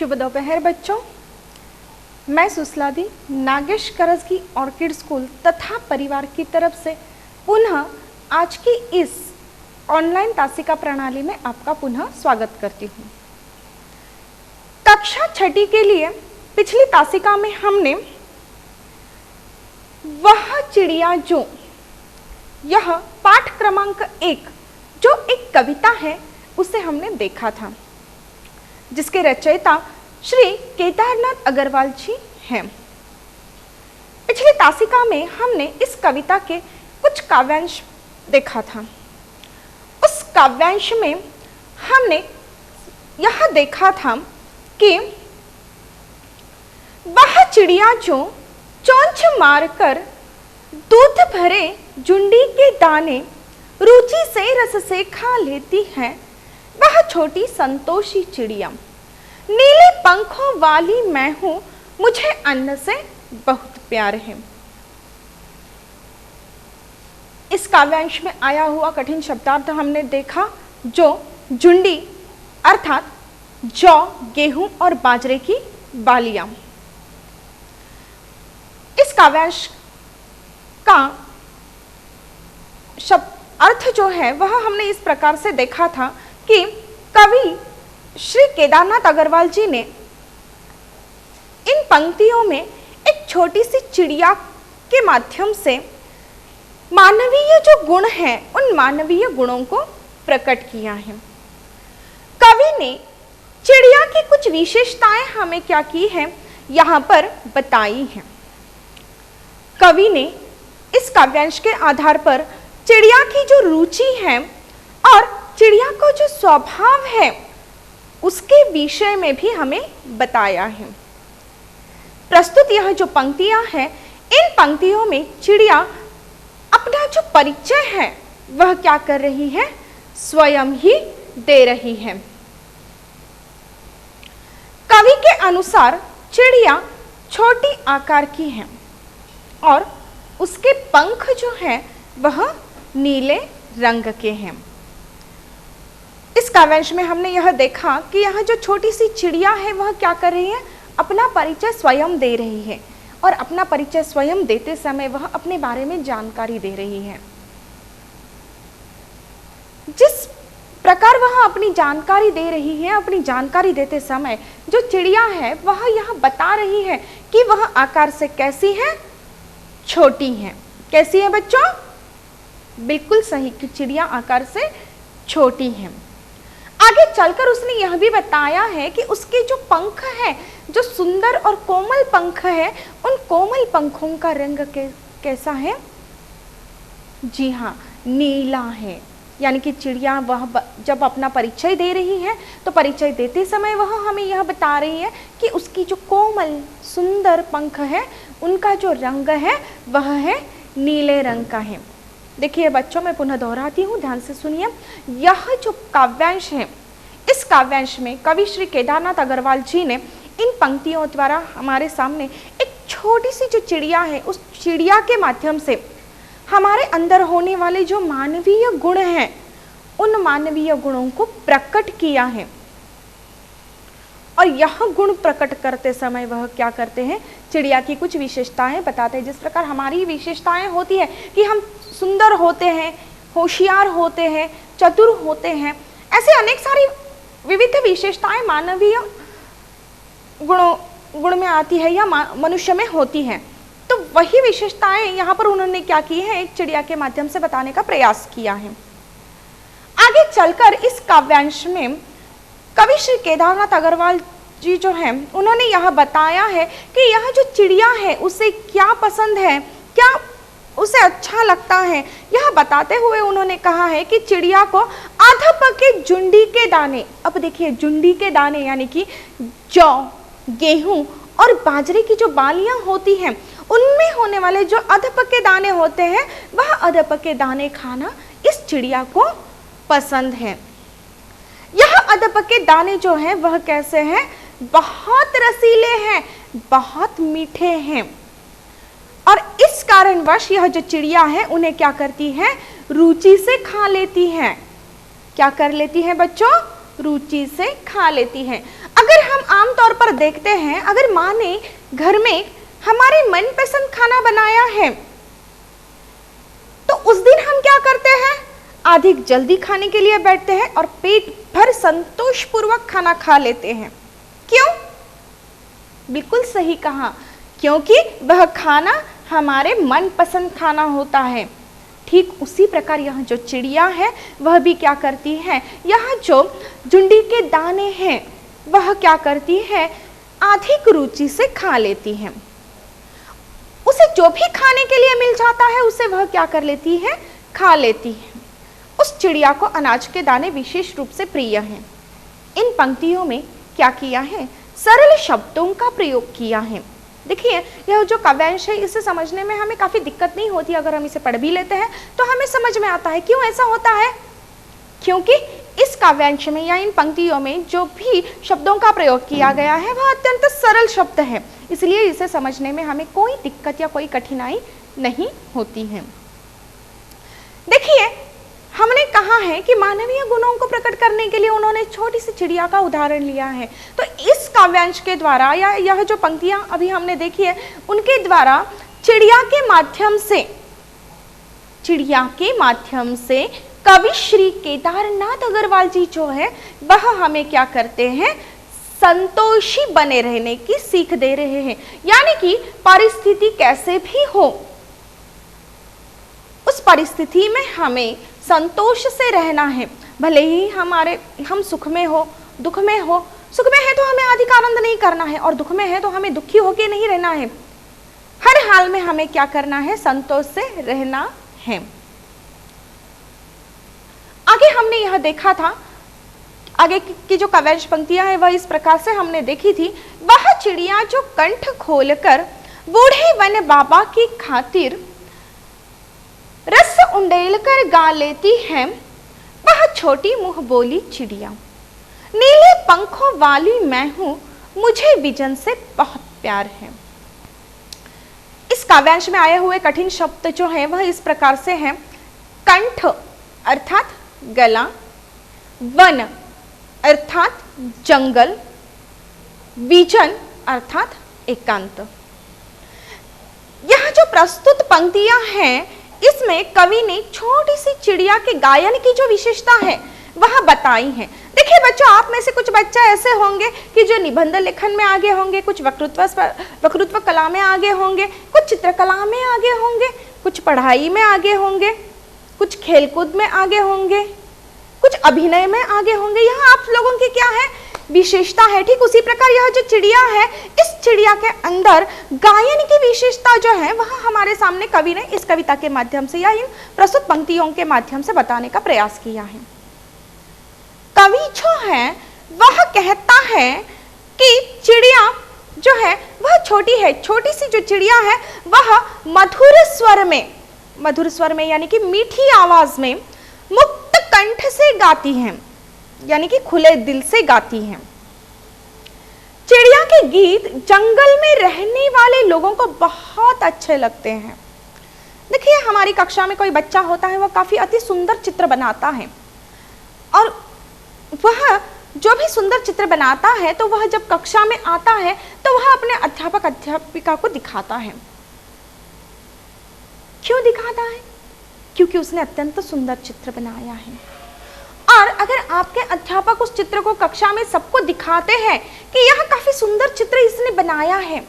शुभ दोपहर बच्चों। मैं सुसलादी नागेश करजगी ऑर्किड स्कूल तथा परिवार की तरफ से पुनः आज की इस ऑनलाइन तासिका प्रणाली में आपका पुनः स्वागत करती हूँ। कक्षा छठी के लिए पिछली तासिका में हमने वह चिड़िया जो यह पाठ क्रमांक 1 जो एक कविता है उसे हमने देखा था, जिसके रचयिता श्री केदारनाथ अग्रवाल जी हैं। पिछली तासिका में हमने इस कविता के कुछ काव्यांश देखा था। उस काव्यांश में हमने यह देखा था कि वह चिड़िया जो चोंच मारकर दूध भरे जुंडी के दाने रुचि से रस से खा लेती है, वह छोटी संतोषी चिड़िया। नीले पंखों वाली मैं हूं, मुझे अन्न से बहुत प्यार है। इस काव्यांश में आया हुआ कठिन शब्दार्थ हमने देखा, जो जुंडी अर्थात जौ, गेहूं और बाजरे की बालियां। इस काव्यांश का शब्द अर्थ जो है वह हमने इस प्रकार से देखा था कि कवि श्री केदारनाथ अग्रवाल जी ने इन पंक्तियों में एक छोटी सी चिड़िया के माध्यम से मानवीय जो गुण हैं उन मानवीय गुणों को प्रकट किया है। कवि ने चिड़िया की कुछ विशेषताएं हमें क्या की है यहाँ पर बताई हैं। कवि ने इस काव्यांश के आधार पर चिड़िया की जो रुचि है और चिड़िया का जो स्वभाव है उसके विषय में भी हमें बताया है। प्रस्तुत यह जो पंक्तियां हैं, इन पंक्तियों में चिड़िया अपना जो परिचय है वह क्या कर रही है, स्वयं ही दे रही है। कवि के अनुसार चिड़िया छोटी आकार की है और उसके पंख जो है वह नीले रंग के हैं। इस काव्यांश में हमने यह देखा कि यह जो छोटी सी चिड़िया है वह क्या कर रही है, अपना परिचय स्वयं दे रही है और अपना परिचय स्वयं देते समय वह अपने बारे में जानकारी दे रही है। जिस प्रकार वह अपनी जानकारी दे रही है, अपनी जानकारी देते समय जो चिड़िया है वह यह बता रही है कि वह आकार से कैसी है, छोटी है। कैसी है बच्चों? बिल्कुल सही कि चिड़िया आकार से छोटी है। आगे चलकर उसने यह भी बताया है कि उसके जो पंख हैं, जो सुंदर और कोमल पंख है, उन कोमल पंखों का रंग कैसा है? जी हाँ, नीला है। यानी कि चिड़िया वह जब अपना परिचय दे रही है तो परिचय देते समय वह हमें यह बता रही है कि उसकी जो कोमल सुंदर पंख है उनका जो रंग है वह है नीले रंग का है। देखिए बच्चों, मैं पुनः दोहराती हूँ, ध्यान से सुनिए। यह जो काव्यांश है, इस काव्यांश में कवि श्री केदारनाथ अग्रवाल जी ने इन पंक्तियों द्वारा हमारे सामने एक छोटी सी जो चिड़िया है उस चिड़िया के माध्यम से हमारे अंदर होने वाले जो मानवीय गुण हैं उन मानवीय गुणों को प्रकट किया है। और यह गुण प्रकट करते समय वह क्या करते हैं, चिड़िया की कुछ विशेषताएं बताते हैं। जिस प्रकार हमारी विशेषताएं होती है कि हम सुंदर होते हैं, होशियार होते हैं, चतुर होते हैं, ऐसे अनेक सारी विविध विशेषताएं मानवीय गुण में आती है या मनुष्य में होती हैं। तो वही विशेषताएं यहाँ पर उन्होंने क्या की है, एक चिड़िया के माध्यम से बताने का प्रयास किया है। आगे चलकर इस काव्यांश में कवि श्री केदारनाथ अग्रवाल जी जो हैं उन्होंने यह बताया है कि यह जो चिड़िया है उसे क्या पसंद है, क्या उसे अच्छा लगता है। यह बताते हुए उन्होंने कहा है कि चिड़िया को आधा पके जुंडी के दाने, अब देखिए जुंडी के दाने यानी कि जौ, गेहूं और बाजरे की जो बालियां होती हैं उनमें होने वाले जो अधपके दाने होते हैं वह अधपके दाने खाना इस चिड़िया को पसंद है। यह अधपके दाने जो हैं वह कैसे हैं, बहुत रसीले हैं, बहुत मीठे हैं और इस कारणवश यह जो चिड़िया है उन्हें क्या करती है, रुचि से खा लेती है। क्या कर लेती है बच्चों, रुचि से खा लेती है। अगर हम आमतौर पर देखते हैं, अगर माँ ने घर में हमारे मनपसंद खाना बनाया है तो उस दिन हम क्या करते हैं, अधिक जल्दी खाने के लिए बैठते हैं और पेट भर संतोषपूर्वक खाना खा लेते हैं। क्यों? बिल्कुल सही कहा, क्योंकि वह खाना हमारे मनपसंद खाना होता है। ठीक उसी प्रकार यह जो चिड़िया है वह भी क्या करती है, यह जो जुंडी के दाने हैं वह क्या करती है, अधिक रुचि से खा लेती है। उसे जो भी खाने के लिए मिल जाता है उसे वह क्या कर लेती है, खा लेती है। उस चिड़िया को अनाज के दाने विशेष रूप से प्रिय हैं। इन पंक्तियों में क्या किया है, सरल शब्दों का प्रयोग किया है। देखिए, यह जो काव्यांश है इसे समझने में हमें काफी दिक्कत नहीं होती, अगर हम इसे पढ़ भी लेते हैं तो हमें समझ में आता है। क्यों ऐसा होता है? क्योंकि इस काव्यांश में या इन पंक्तियों में जो भी शब्दों का प्रयोग किया गया है वह अत्यंत सरल शब्द है, इसलिए इसे समझने में हमें कोई दिक्कत या कोई कठिनाई नहीं होती है। देखिए, हमने कहा है कि मानवीय गुणों को प्रकट करने के लिए उन्होंने छोटी सी चिड़िया का उदाहरण लिया है। तो इस काव्यांश के द्वारा या यह जो पंक्तियां अभी हमने देखी है उनके द्वारा चिड़िया के माध्यम से कवि श्री केदारनाथ अग्रवाल जी जो है वह हमें क्या करते हैं, संतोषी बने रहने की सीख दे रहे हैं। यानी कि परिस्थिति कैसे भी हो, उस परिस्थिति में हमें संतोष से रहना है। भले ही हम सुख में हो, दुख में हो। सुख में है तो हमें अधिक आनंद नहीं करना है और दुख में है तो हमें दुखी होके नहीं रहना है। हर हाल में हमें क्या करना है, संतोष से रहना है। आगे हमने यह देखा था, आगे की जो काव्यांश पंक्तियां हैं वह इस प्रकार से हमने देखी थी। वह चिड़िया जो कंठ खोलकर बूढ़े वन बाबा की खातिर रस उंडेल कर गा लेती है, वह छोटी मुंह बोली चिड़िया। नीले पंखों वाली मैं हूं, मुझे विजन से बहुत प्यार है। इस काव्यांश में आए हुए कठिन शब्द जो है वह इस प्रकार से हैं। कंठ अर्थात गला, वन अर्थात जंगल, विजन अर्थात एकांत। यह जो प्रस्तुत पंक्तियां हैं इसमें कवि ने छोटी सी चिड़िया के गायन की जो विशेषता है वह बताई है। देखिए बच्चों, आप में से कुछ बच्चे ऐसे होंगे कि जो निबंध लेखन में आगे होंगे, कुछ वक्तृत्व कला में आगे होंगे, कुछ चित्रकला में आगे होंगे, कुछ पढ़ाई में आगे होंगे, कुछ खेलकूद में आगे होंगे, कुछ अभिनय में आगे होंगे। यह आप लोगों की क्या है, विशेषता है। ठीक उसी प्रकार यह जो चिड़िया है, इस चिड़िया के अंदर गायन की विशेषता जो है वह हमारे सामने कवि ने इस कविता के माध्यम से या इन प्रस्तुत पंक्तियों के माध्यम से बताने का प्रयास किया है। कवि जो है वह कहता है कि चिड़िया जो है वह छोटी है। छोटी सी जो चिड़िया है वह मधुर स्वर में यानी कि मीठी आवाज में मुक्त कंठ से गाती है, यानी कि खुले दिल से गाती हैं। चिड़िया के गीत जंगल में रहने वाले लोगों को बहुत अच्छे लगते हैं। देखिए, हमारी कक्षा में कोई बच्चा होता है, वह काफी अति सुंदर चित्र बनाता है और वह जो भी सुंदर चित्र बनाता है तो वह जब कक्षा में आता है तो वह अपने अध्यापक अध्यापिका को दिखाता है। क्यों दिखाता है? क्योंकि उसने अत्यंत सुंदर चित्र बनाया है। और अगर आपके अध्यापक उस चित्र को कक्षा में सबको दिखाते हैं कि यह काफी सुंदर चित्र इसने बनाया है,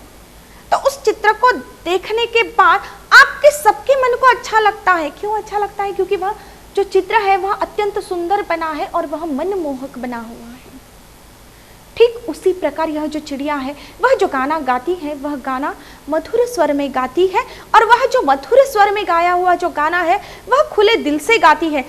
तो उस चित्र को देखने के बाद आपके सबके मन को अच्छा लगता है। क्यों अच्छा लगता है? क्योंकि वह जो चित्र है वह अत्यंत सुंदर बना है और वह मनमोहक बना हुआ है। ठीक उसी प्रकार यह जो चिड़िया है वह जो गाना गाती है वह गाना मधुर स्वर में गाती है और वह जो मधुर स्वर में गाया हुआ जो गाना है वह खुले दिल से गाती है।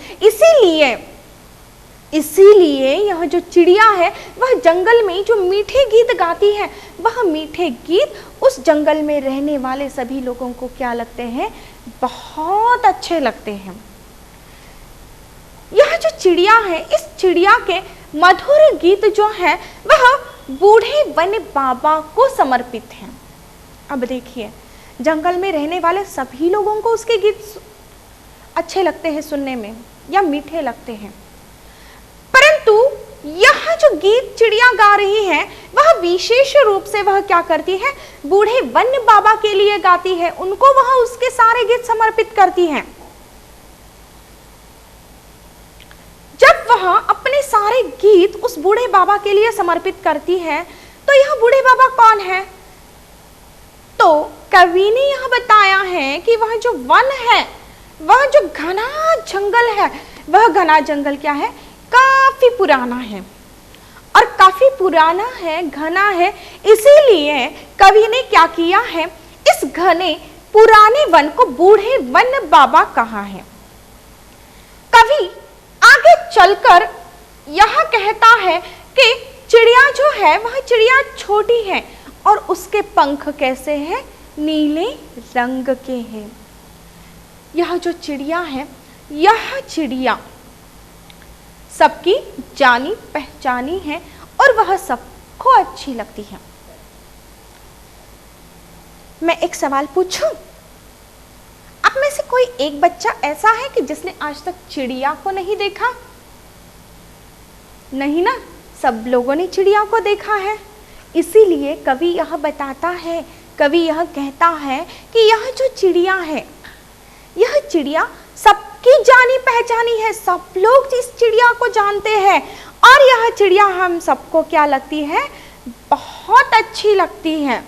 इसीलिए यह जो चिड़िया है वह जंगल में जो मीठे गीत गाती है, वह मीठे गीत उस जंगल में रहने वाले सभी लोगों को क्या लगते हैं? बहुत अच्छे लगते हैं। यह जो चिड़िया है, इस चिड़िया के मधुर गीत जो है वह बूढ़े वन बाबा को समर्पित है। अब देखिए, जंगल में रहने वाले सभी लोगों को उसके गीत अच्छे लगते हैं सुनने में या मीठे लगते हैं, परंतु यह जो गीत चिड़िया गा रही है वह विशेष रूप से वह क्या करती है, बूढ़े वन बाबा के लिए गाती है, उनको वह उसके सारे गीत समर्पित करती है। जब वह अपने सारे गीत उस बूढ़े बाबा के लिए समर्पित करती है, तो यह बूढ़े बाबा कौन है? तो कवि ने यह बताया है कि वह जो वन है, वह जो घना जंगल है, वह घना जंगल क्या है, काफी पुराना है, और काफी पुराना है, घना है, इसीलिए कवि ने क्या किया है, इस घने पुराने वन को बूढ़े वन बाबा कहा है। कवि आगे चलकर यह कहता है कि चिड़िया जो है वह चिड़िया छोटी है और उसके पंख कैसे हैं, नीले रंग के हैं। यह जो चिड़िया है, यह चिड़िया सबकी जानी पहचानी है और वह सबको अच्छी लगती है। मैं एक सवाल पूछूं? आप में से कोई एक बच्चा ऐसा है कि जिसने आज तक चिड़िया को नहीं देखा? नहीं ना, सब लोगों ने चिड़िया को देखा है। इसीलिए कवि यह बताता है, कवि यह कहता है कि यह जो चिड़िया है, यह चिड़िया सबकी जानी पहचानी है, सब लोग इस चिड़िया को जानते हैं, और यह चिड़िया हम सबको क्या लगती है, बहुत अच्छी लगती है।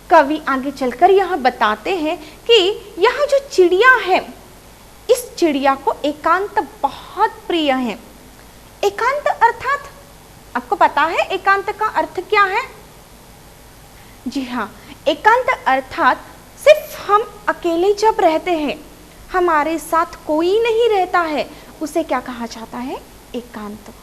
कवि आगे चलकर यह बताते हैं कि यह जो चिड़िया है, इस चिड़िया को एकांत बहुत प्रिय है। एकांत अर्थात आपको पता है एकांत का अर्थ क्या है? जी हाँ, एकांत अर्थात सिर्फ हम अकेले जब रहते हैं, हमारे साथ कोई नहीं रहता है, उसे क्या कहा जाता है, एकांत।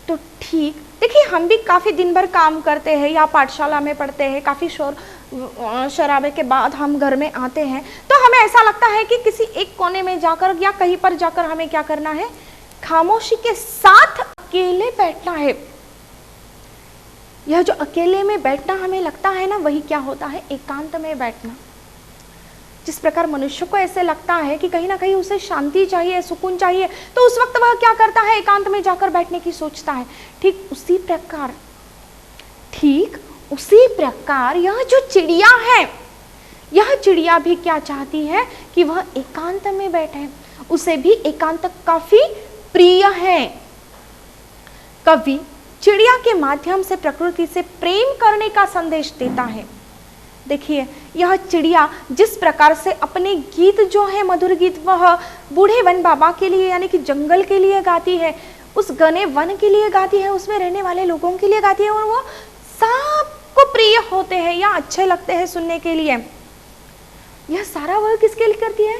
तो ठीक देखिए, हम भी काफ़ी दिन भर काम करते हैं या पाठशाला में पढ़ते हैं, काफ़ी शोर शराबे के बाद हम घर में आते हैं, तो हमें ऐसा लगता है कि किसी एक कोने में जाकर या कहीं पर जाकर हमें क्या करना है, खामोशी के साथ अकेले बैठना है। यह जो अकेले में बैठना हमें लगता है ना, वही क्या होता है, एकांत में बैठना। जिस प्रकार मनुष्य को ऐसे लगता है कि कहीं ना कहीं उसे शांति चाहिए, सुकून चाहिए, तो उस वक्त वह क्या करता है, एकांत में जाकर बैठने की सोचता है। ठीक उसी प्रकार यह जो चिड़िया है, यह चिड़िया भी क्या चाहती है कि वह एकांत में बैठे, उसे भी एकांत काफी प्रिय है। कवि चिड़िया के माध्यम से प्रकृति से प्रेम करने का संदेश देता है। देखिए, यह चिड़िया जिस प्रकार से अपने गीत जो है, मधुर गीत, वह बूढ़े वन बाबा के लिए यानी कि जंगल के लिए गाती है, उस घने वन के लिए गाती है, उसमें रहने वाले लोगों के लिए गाती है, और वो सबको प्रिय होते हैं या अच्छे लगते हैं सुनने के लिए। यह सारा वह किसके लिए करती है,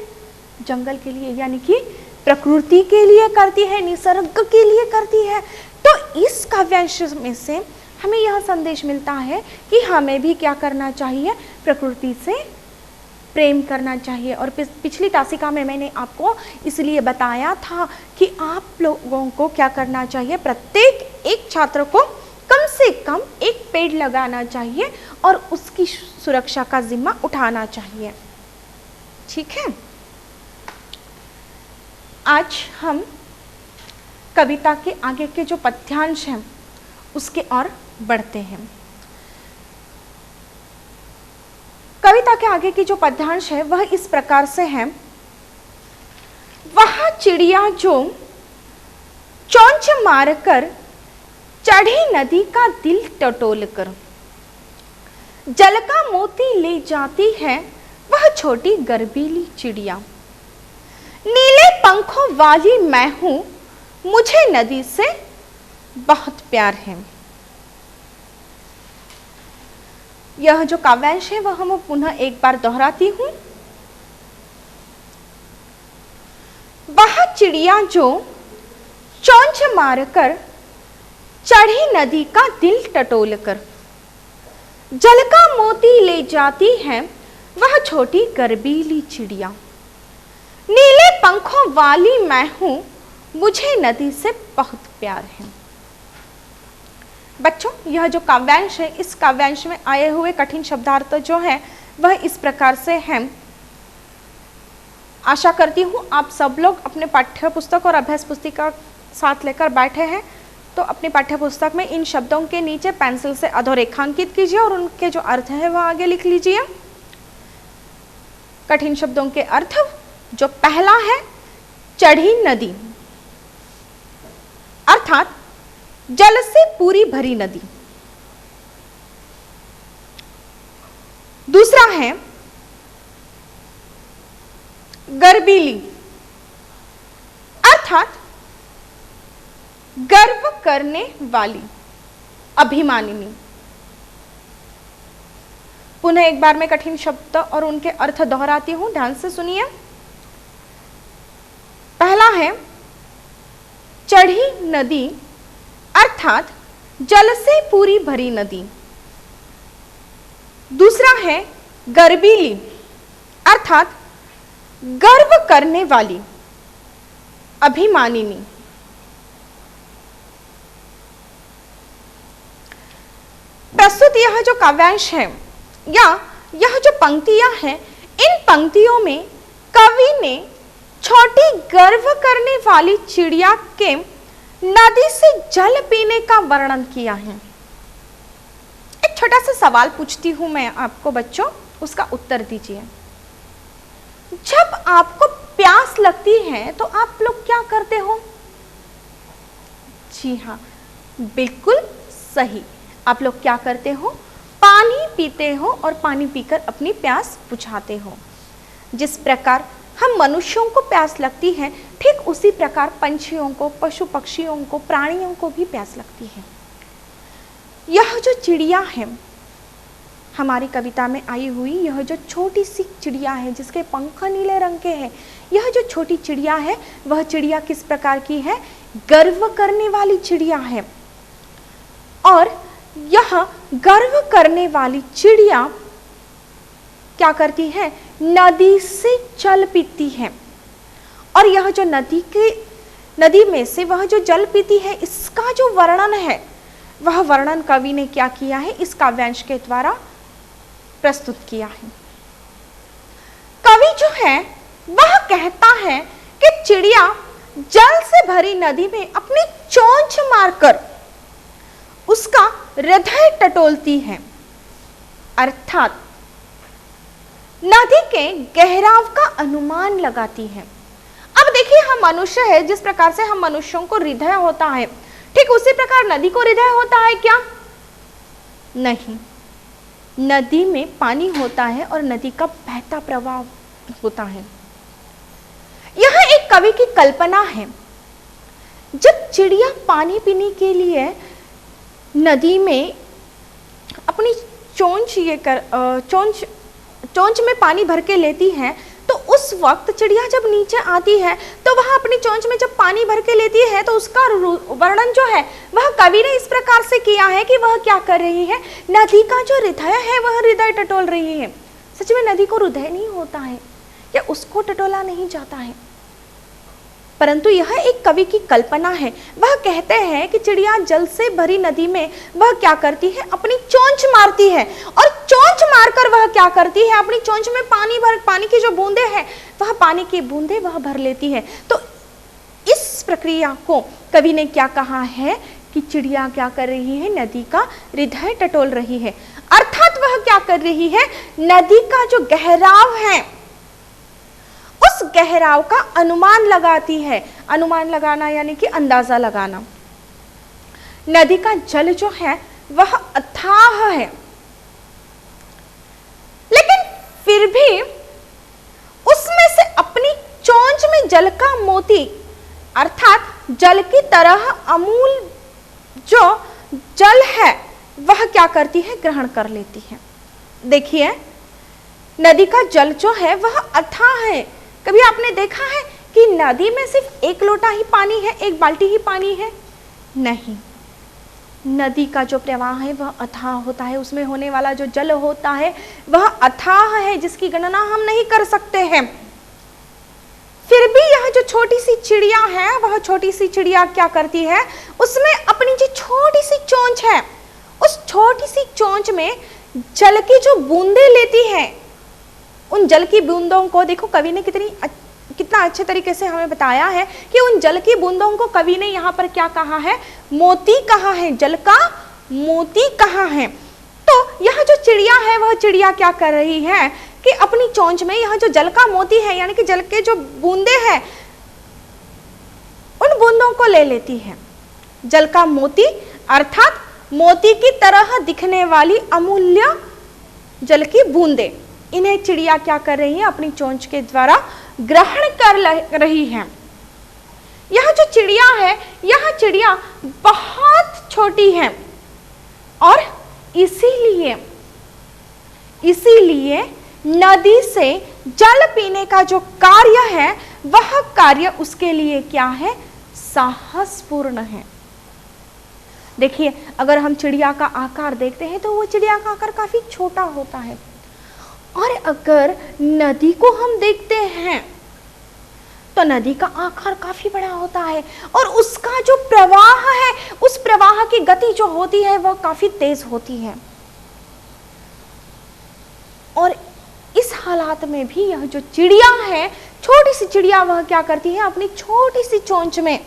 जंगल के लिए, यानी कि प्रकृति के लिए करती है, निसर्ग के लिए करती है। तो इस काव्यांश में से हमें यह संदेश मिलता है कि हमें भी क्या करना चाहिए, प्रकृति से प्रेम करना चाहिए। और पिछली तासिका में मैंने आपको इसलिए बताया था कि आप लोगों को क्या करना चाहिए, प्रत्येक एक छात्र को कम से कम एक पेड़ लगाना चाहिए और उसकी सुरक्षा का जिम्मा उठाना चाहिए। ठीक है, आज हम कविता के आगे के जो पद्यांश हैं उसके और बढ़ते हैं। कविता के आगे की जो पद्यांश है वह इस प्रकार से है। वह चिड़िया जो चोंच मारकर चढ़ी नदी का दिल टटोल कर, जल का मोती ले जाती है वह छोटी गर्बीली चिड़िया। नीले पंखों वाली मैं हूं, मुझे नदी से बहुत प्यार है। यह जो काव्यांश है वह मैं पुनः एक बार दोहराती हूं। वह चिड़िया जो चोंच मारकर चढ़ी नदी का दिल टटोल कर, जल का मोती ले जाती है वह छोटी गर्बीली चिड़िया। नीले पंखों वाली मैं हूं, मुझे नदी से बहुत प्यार है। बच्चों, यह जो काव्यांश है, इस काव्यांश में आए हुए कठिन शब्दार्थ जो है वह इस प्रकार से हैं। आशा करती हूँ आप सब लोग अपने पाठ्य पुस्तक और अभ्यास पुस्तिका साथ लेकर बैठे हैं तो अपनी पाठ्य पुस्तक में इन शब्दों के नीचे पेंसिल से अधोरेखांकित कीजिए और उनके जो अर्थ है वह आगे लिख लीजिए। कठिन शब्दों के अर्थ, जो पहला है चढ़ी नदी, अर्थात जल से पूरी भरी नदी। दूसरा है गर्वीली, अर्थात गर्व करने वाली, अभिमानिनी। पुनः एक बार मैं कठिन शब्द और उनके अर्थ दोहराती हूं, ध्यान से सुनिए। पहला है चढ़ी नदी, अर्थात जल से पूरी भरी नदी। दूसरा है गर्वीली, अर्थात गर्व करने वाली, अभिमानिनी। प्रस्तुत यह जो काव्यांश है या यह जो पंक्तियां हैं, इन पंक्तियों में कवि ने छोटी गर्व करने वाली चिड़िया के नदी से जल पीने का वर्णन किया है। एक छोटा सा सवाल पूछती हूं मैं आपको बच्चों, उसका उत्तर दीजिए। जब आपको प्यास लगती है तो आप लोग क्या करते हो? जी हाँ, बिल्कुल सही, आप लोग क्या करते हो? पानी पीते हो और पानी पीकर अपनी प्यास बुझाते हो। जिस प्रकार हम मनुष्यों को प्यास लगती है, ठीक उसी प्रकार पंछियों को, पशु पक्षियों को, प्राणियों को भी प्यास लगती है। यह जो चिड़िया है हमारी कविता में आई हुई, यह जो छोटी सी चिड़िया है जिसके पंख नीले रंग के हैं, यह जो छोटी चिड़िया है वह चिड़िया किस प्रकार की है? गर्व करने वाली चिड़िया है। और यह गर्व करने वाली चिड़िया क्या करती है? नदी से जल पीती है। और यह जो नदी में से वह जो जल पीती है, इसका जो वर्णन है वह वर्णन कवि ने क्या किया है? इस काव्यांश के द्वारा प्रस्तुत किया है। कवि जो है वह कहता है कि चिड़िया जल से भरी नदी में अपनी चोंच मारकर उसका हृदय टटोलती है, अर्थात नदी के गहराव का अनुमान लगाती है। अब देखिए, हम मनुष्य है, जिस प्रकार से हम मनुष्यों को हृदय होता है, ठीक उसी प्रकार नदी को हृदय होता है क्या? नहीं, नदी में पानी होता है और नदी का बहता प्रवाह होता है। यह एक कवि की कल्पना है। जब चिड़िया पानी पीने के लिए नदी में अपनी चोंच में पानी भर के लेती है, तो उस वक्त चिड़िया जब नीचे आती है तो वह अपनी चोंच में जब पानी भर के लेती है तो उसका वर्णन जो है वह कवि ने इस प्रकार से किया है कि वह क्या कर रही है? नदी का जो हृदय है वह हृदय टटोल रही है। सच में नदी को हृदय नहीं होता है या उसको टटोला नहीं जाता है, परंतु यह एक कवि की कल्पना है। वह कहते हैं कि चिड़िया जल से भरी नदी में वह क्या करती है? अपनी चोंच मारती है, और चोंच मारकर वह क्या करती है? अपनी चोंच में पानी की जो बूंदे हैं वह पानी की बूंदे वह भर लेती है। तो इस प्रक्रिया को कवि ने क्या कहा है कि चिड़िया क्या कर रही है? नदी का हृदय टटोल रही है, अर्थात वह क्या कर रही है? नदी का जो गहराव है उस गहराव का अनुमान लगाती है। अनुमान लगाना यानी कि अंदाजा लगाना। नदी का जल जो है वह अथाह है, लेकिन फिर भी उसमें से अपनी चोंच में जल का मोती अर्थात जल की तरह अमूल जो जल है वह क्या करती है? ग्रहण कर लेती है। देखिए, नदी का जल जो है वह अथाह है। कभी आपने देखा है कि नदी में सिर्फ एक लोटा ही पानी है, एक बाल्टी ही पानी है? नहीं, नदी का जो प्रवाह है वह अथाह होता है। उसमें होने वाला जो जल होता है वह अथाह है, जिसकी गणना हम नहीं कर सकते हैं। फिर भी यह जो छोटी सी चिड़िया है, वह छोटी सी चिड़िया क्या करती है? उसमें अपनी जो छोटी सी चोंच है, उस छोटी सी चोंच में जल की जो बूंदे लेती है, उन जल की बूंदों को देखो कवि ने कितना अच्छे तरीके से हमें बताया है कि उन जल की बूंदों को कवि ने यहाँ पर क्या कहा है, मोती कहा है, जल का मोती कहा है। तो यह जो चिड़िया है वह चिड़िया क्या कर रही है कि अपनी चोंच में यह जो जल का मोती है यानी कि जल के जो बूंदे हैं उन बूंदों को ले लेती है। जल का मोती अर्थात मोती की तरह दिखने वाली अमूल्य जल की बूंदे, इन्हें चिड़िया क्या कर रही है, अपनी चोंच के द्वारा ग्रहण कर रही है। यह जो चिड़िया है यह चिड़िया बहुत छोटी है और इसीलिए नदी से जल पीने का जो कार्य है वह कार्य उसके लिए क्या है, साहसपूर्ण है। देखिए, अगर हम चिड़िया का आकार देखते हैं तो वो चिड़िया का आकार काफी छोटा होता है, और अगर नदी को हम देखते हैं तो नदी का आकार काफी बड़ा होता है और उसका जो प्रवाह है, उस प्रवाह की गति जो होती है वह काफी तेज होती है। और इस हालात में भी यह जो चिड़िया है, छोटी सी चिड़िया, वह क्या करती है, अपनी छोटी सी चोंच में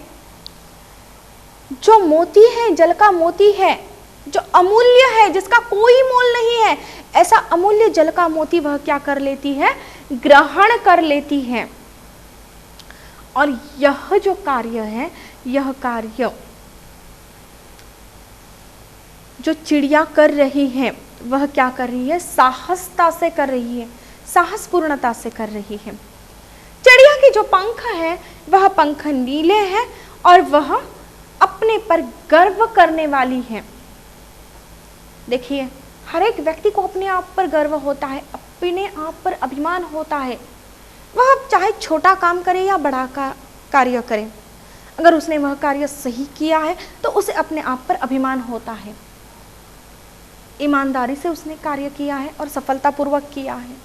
जो मोती है, जल का मोती है, जो अमूल्य है, जिसका कोई मोल नहीं है, ऐसा अमूल्य जल का मोती वह क्या कर लेती है, ग्रहण कर लेती है। और यह जो कार्य है, यह कार्य जो चिड़िया कर रही है वह क्या कर रही है, साहसता से कर रही है, साहसपूर्णता से कर रही है। चिड़िया के जो पंख है वह पंख नीले हैं और वह अपने पर गर्व करने वाली है। देखिए, हर एक व्यक्ति को अपने आप पर गर्व होता है, अपने आप पर अभिमान होता है। वह चाहे छोटा काम करे या बड़ा कार्य करे, अगर उसने वह कार्य सही किया है तो उसे अपने आप पर अभिमान होता है। ईमानदारी से उसने कार्य किया है और सफलतापूर्वक किया है।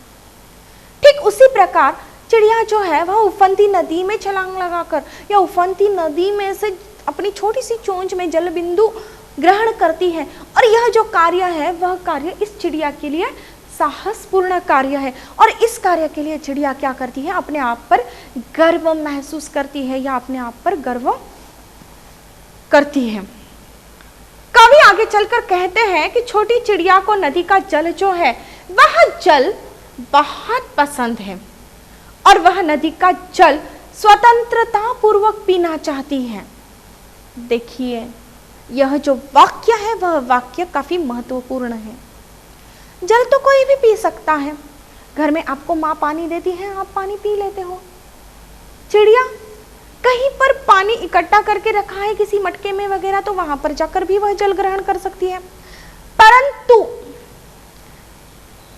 ठीक उसी प्रकार चिड़िया जो है वह उफनती नदी में छलांग लगाकर या उफनती नदी में से अपनी छोटी सी चोंच में जल बिंदु ग्रहण करती है, और यह जो कार्य है वह कार्य इस चिड़िया के लिए साहसपूर्ण कार्य है। और इस कार्य के लिए चिड़िया क्या करती है, अपने आप पर गर्व महसूस करती है या अपने आप पर गर्व करती है। कवि आगे चलकर कहते हैं कि छोटी चिड़िया को नदी का जल जो है वह जल बहुत पसंद है और वह नदी का जल स्वतंत्रता पूर्वक पीना चाहती है। देखिए, यह जो वाक्य है वह वाक्य काफी महत्वपूर्ण है। जल तो कोई भी पी सकता है, घर में आपको माँ पानी देती है, आप पानी पी लेते हो। चिड़िया कहीं पर पानी इकट्ठा करके रखा है किसी मटके में वगैरह, तो वहां पर जाकर भी वह जल ग्रहण कर सकती है, परंतु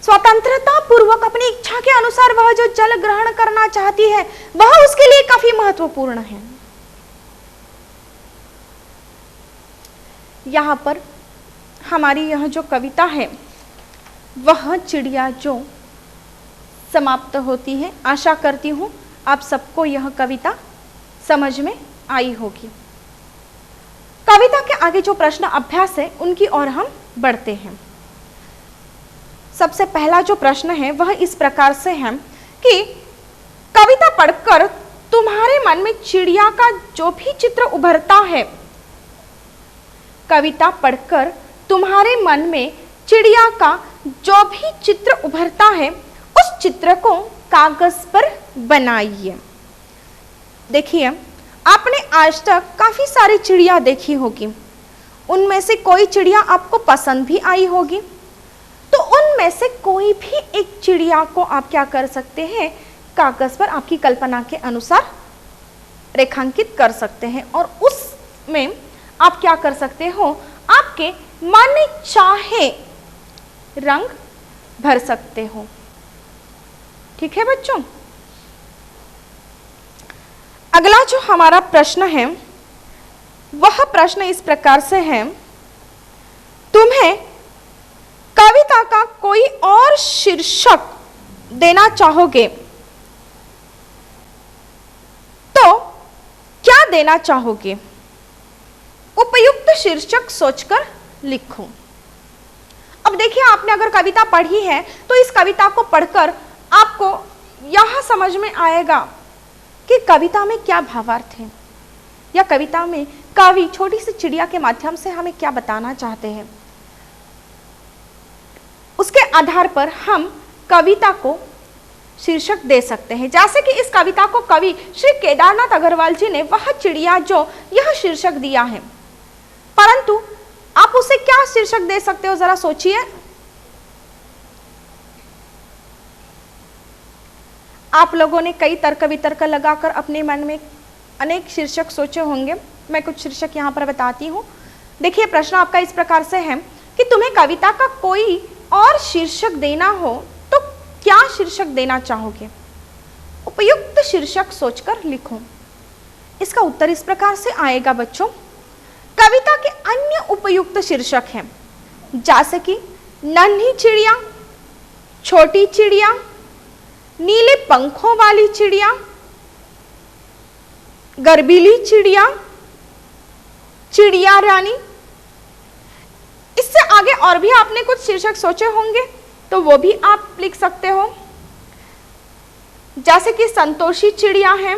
स्वतंत्रता पूर्वक अपनी इच्छा के अनुसार वह जो जल ग्रहण करना चाहती है वह उसके लिए काफी महत्वपूर्ण है। यहाँ पर हमारी यह जो कविता है वह चिड़िया जो समाप्त होती है। आशा करती हूँ आप सबको यह कविता समझ में आई होगी। कविता के आगे जो प्रश्न अभ्यास है उनकी ओर हम बढ़ते हैं। सबसे पहला जो प्रश्न है वह इस प्रकार से है कि कविता पढ़कर तुम्हारे मन में चिड़िया का जो भी चित्र उभरता है, कविता पढ़कर तुम्हारे मन में चिड़िया का जो भी चित्र उभरता है उस चित्र को कागज पर बनाइए। देखिए, आपने आज तक काफी सारी चिड़िया देखी होगी, उनमें से कोई चिड़िया आपको पसंद भी आई होगी, तो उनमें से कोई भी एक चिड़िया को आप क्या कर सकते हैं, कागज पर आपकी कल्पना के अनुसार रेखांकित कर सकते हैं और उसमें आप क्या कर सकते हो, आपके मन चाहे रंग भर सकते हो। ठीक है बच्चों, अगला जो हमारा प्रश्न है वह प्रश्न इस प्रकार से है, तुम्हें कविता का कोई और शीर्षक देना चाहोगे तो क्या देना चाहोगे? उपयुक्त शीर्षक सोचकर लिखो। अब देखिए, आपने अगर कविता पढ़ी है तो इस कविता को पढ़कर आपको यह समझ में आएगा कि कविता में क्या भावार्थ है, या कविता में कवि छोटी सी चिड़िया के माध्यम से हमें क्या बताना चाहते हैं। उसके आधार पर हम कविता को शीर्षक दे सकते हैं। जैसे कि इस कविता को कवि श्री केदारनाथ अग्रवाल जी ने वह चिड़िया जो यह शीर्षक दिया है, परंतु आप उसे क्या शीर्षक दे सकते हो, जरा सोचिए। आप लोगों ने कई तर्क वितर्क लगाकर अपने मन में अनेक शीर्षक सोचे होंगे। मैं कुछ शीर्षक यहाँ पर बताती हूँ। देखिए, प्रश्न आपका इस प्रकार से है कि तुम्हें कविता का कोई और शीर्षक देना हो तो क्या शीर्षक देना चाहोगे? उपयुक्त शीर्षक सोचकर लिखो। इसका उत्तर इस प्रकार से आएगा बच्चों। कविता के अन्य उपयुक्त शीर्षक हैं जैसे कि नन्ही चिड़िया, छोटी चिड़िया, नीले पंखों वाली चिड़िया, गर्बीली चिड़िया, चिड़िया रानी। इससे आगे और भी आपने कुछ शीर्षक सोचे होंगे तो वो भी आप लिख सकते हो, जैसे कि संतोषी चिड़िया है।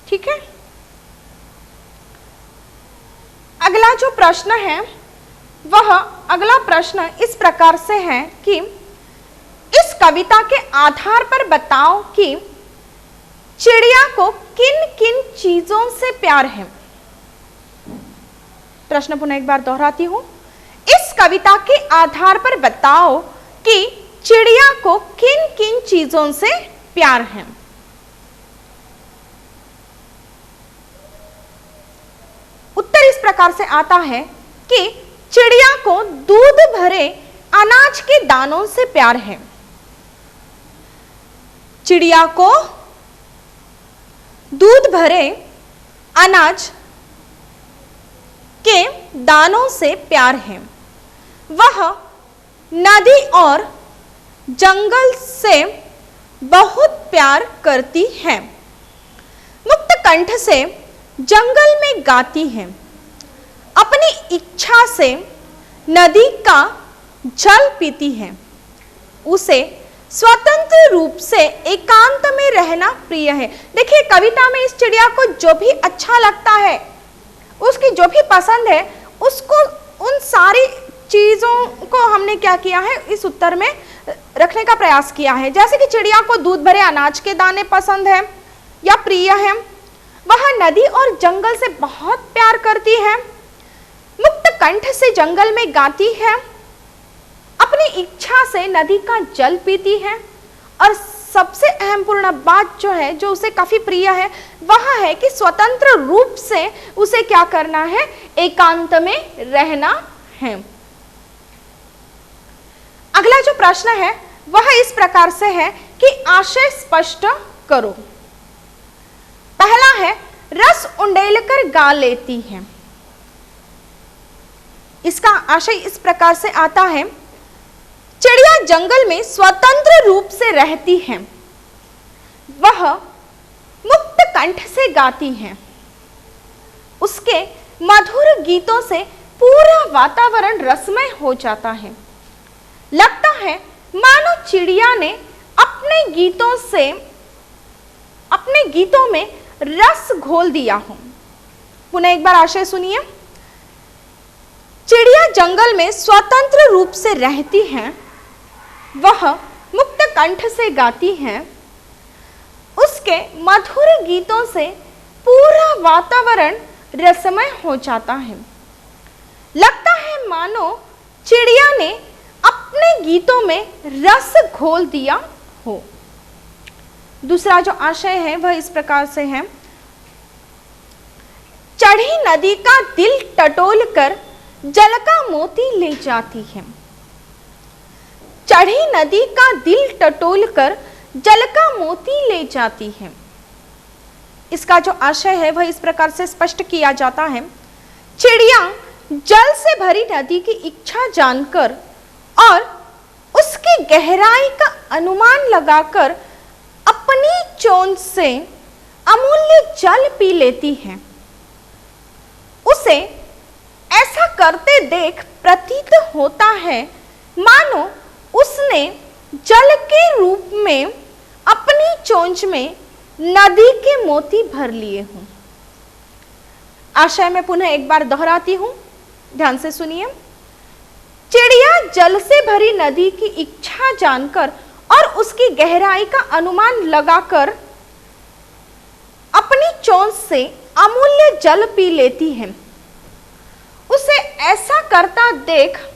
ठीक है। अगला जो प्रश्न है अगला प्रश्न इस प्रकार से है कि इस कविता के आधार पर बताओ कि चिड़िया को किन किन चीजों से प्यार है। प्रश्न पुनः एक बार दोहराती हूं। इस कविता के आधार पर बताओ कि चिड़िया को किन किन चीजों से प्यार है। उत्तर इस प्रकार से आता है कि चिड़िया को दूध भरे अनाज के दानों से प्यार है। चिड़िया को दूध भरे अनाज के दानों से प्यार है। वह नदी और जंगल से बहुत प्यार करती है। मुक्त कंठ से जंगल में गाती है। अपनी इच्छा से नदी का जल पीती है। उसे स्वतंत्र रूप से एकांत में रहना प्रिय है। देखिए, कविता में इस चिड़िया को जो भी अच्छा लगता है, उसकी जो भी पसंद है, उसको उन सारी चीजों को हमने क्या किया है, इस उत्तर में रखने का प्रयास किया है। जैसे कि चिड़िया को दूध भरे अनाज के दाने पसंद है या प्रिय है। वह नदी और जंगल से बहुत प्यार करती है। मुक्त कंठ से जंगल में गाती है। अपनी इच्छा से नदी का जल पीती है। और सबसे अहम पूर्ण बात जो है, जो उसे काफी प्रिय है, वह है कि स्वतंत्र रूप से उसे क्या करना है, एकांत में रहना है। अगला जो प्रश्न है वह इस प्रकार से है कि आशय स्पष्ट करो। पहला है, रस उंडेलकर गा लेती है। इसका आशय इस प्रकार से आता है, चिड़िया जंगल में स्वतंत्र रूप से रहती है। वह मुक्त कंठ से गाती है। उसके मधुर गीतों से पूरा वातावरण रसमय हो जाता है। लगता है मानो चिड़िया ने अपने गीतों में रस घोल दिया हो। पुनः एक बार आशय सुनिए। चिड़िया जंगल में स्वतंत्र रूप से रहती है। वह मुक्त कंठ से गाती है। उसके मधुर गीतों से पूरा वातावरण रसमय हो जाता है। लगता है मानो चिड़िया ने अपने गीतों में रस घोल दिया हो। दूसरा जो आशय है वह इस प्रकार से है, चढ़ी नदी का दिल टटोल कर जल का मोती ले जाती है। चढ़ी नदी का दिल टटोल कर जल का मोती ले जाती है। इसका जो आशय है वह इस प्रकार से स्पष्ट किया जाता है, चिड़िया जल से भरी नदी की इच्छा जानकर और उसकी गहराई का अनुमान लगाकर अपनी चोंच से अमूल्य जल पी लेती है। उसे ऐसा करते देख प्रतीत होता है मानो उसने जल के रूप में अपनी चोंच में नदी के मोती भर लिए हूं। आशय मैं पुनः एक बार दोहराती हूं, ध्यान से सुनिए। चिड़िया जल से भरी नदी की इच्छा जानकर और उसकी गहराई का अनुमान लगाकर अपनी चोंच से अमूल्य जल पी लेती है। उसे ऐसा करता देख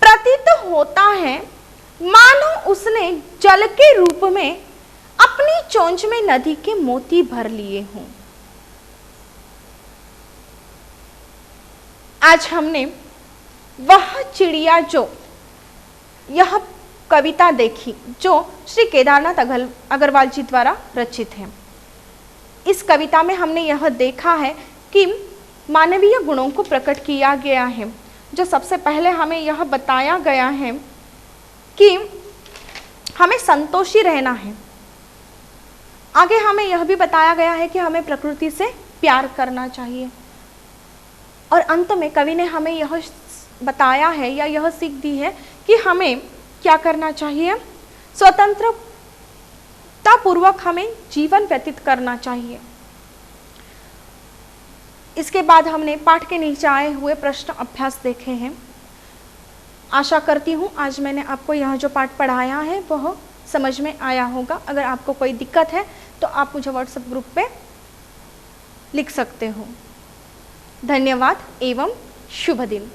प्रतीत होता है मानो उसने जल के रूप में अपनी चोंच में नदी के मोती भर लिए हों। आज हमने वह चिड़िया जो यह कविता देखी जो श्री केदारनाथ अग्रवाल जी द्वारा रचित है। इस कविता में हमने यह देखा है कि मानवीय गुणों को प्रकट किया गया है। जो सबसे पहले हमें यह बताया गया है कि हमें संतोषी रहना है। आगे हमें यह भी बताया गया है कि हमें प्रकृति से प्यार करना चाहिए। और अंत में कवि ने हमें यह बताया है या यह सीख दी है कि हमें क्या करना चाहिए, स्वतंत्रता पूर्वक हमें जीवन व्यतीत करना चाहिए। इसके बाद हमने पाठ के नीचे आए हुए प्रश्न अभ्यास देखे हैं। आशा करती हूँ आज मैंने आपको यह जो पाठ पढ़ाया है वह समझ में आया होगा। अगर आपको कोई दिक्कत है तो आप मुझे व्हाट्सएप ग्रुप पे लिख सकते हो। धन्यवाद एवं शुभ दिन।